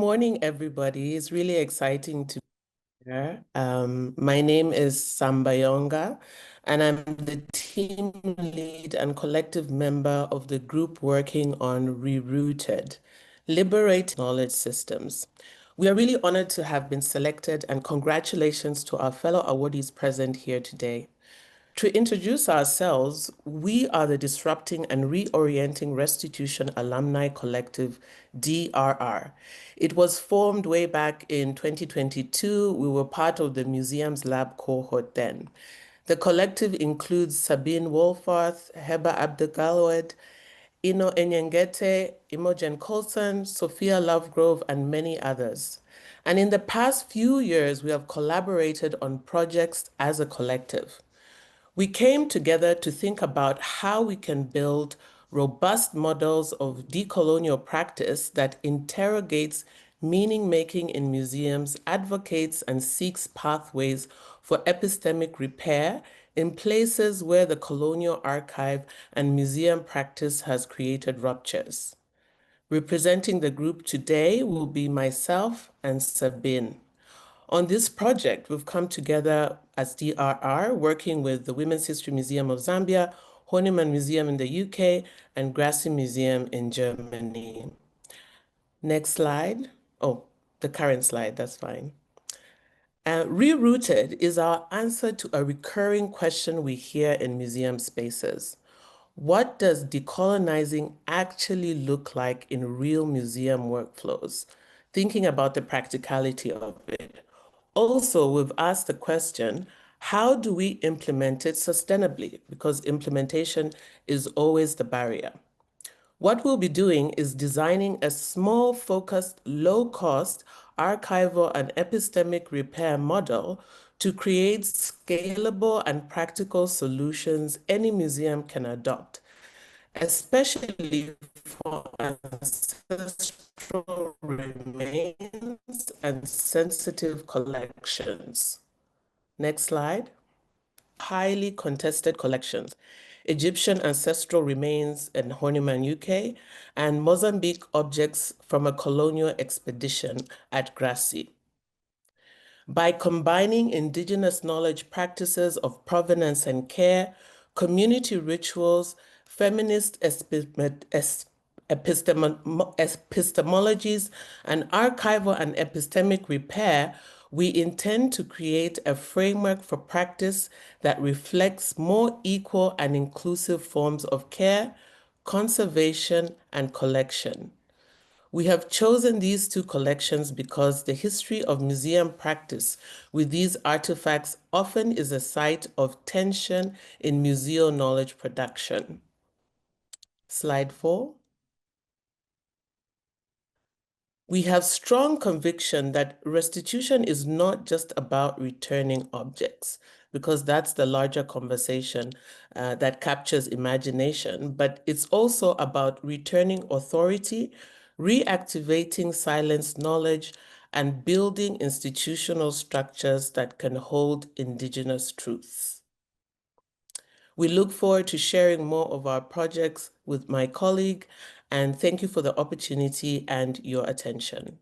morning, everybody. It's really exciting to be here. My name is Sambayonga, and I'm the team lead and collective member of the group working on Rerouted, Liberating Knowledge Systems. We are really honored to have been selected, and congratulations to our fellow awardees present here today. To introduce ourselves, we are the Disrupting and Reorienting Restitution Alumni Collective, DRR. It was formed way back in 2022. We were part of the MuseumsLab cohort then. The collective includes Sabine Wolfarth, Heba Abdelgalwed, Ino Enyengete, Imogen Colson, Sophia Lovegrove, and many others. And in the past few years, we have collaborated on projects as a collective. We came together to think about how we can build robust models of decolonial practice that interrogates meaning-making in museums, advocates and seeks pathways for epistemic repair in places where the colonial archive and museum practice has created ruptures. Representing the group today will be myself and Sabine. On this project, we've come together as DRR, working with the Women's History Museum of Zambia, Horniman Museum in the UK, and GRASSI Museum in Germany. Next slide. Oh, the current slide, that's fine. Rerouted is our answer to a recurring question we hear in museum spaces. What does decolonizing actually look like in real museum workflows? Thinking about the practicality of it. Also, we've asked the question, how do we implement it sustainably? Because implementation is always the barrier. What we'll be doing is designing a small, focused, low-cost archival and epistemic repair model to create scalable and practical solutions any museum can adopt, especially for ancestral remains and sensitive collections. Next slide. Highly contested collections. Egyptian ancestral remains in Horniman, UK, and Mozambique objects from a colonial expedition at GRASSI. By combining indigenous knowledge practices of provenance and care, community rituals, feminist epistemologies, and archival and epistemic repair, we intend to create a framework for practice that reflects more equal and inclusive forms of care, conservation, and collection. We have chosen these two collections because the history of museum practice with these artifacts often is a site of tension in museal knowledge production. Slide 4. We have strong conviction that restitution is not just about returning objects, because that's the larger conversation that captures imagination, but it's also about returning authority, reactivating silenced knowledge, and building institutional structures that can hold indigenous truths. We look forward to sharing more of our projects with my colleague, and thank you for the opportunity and your attention.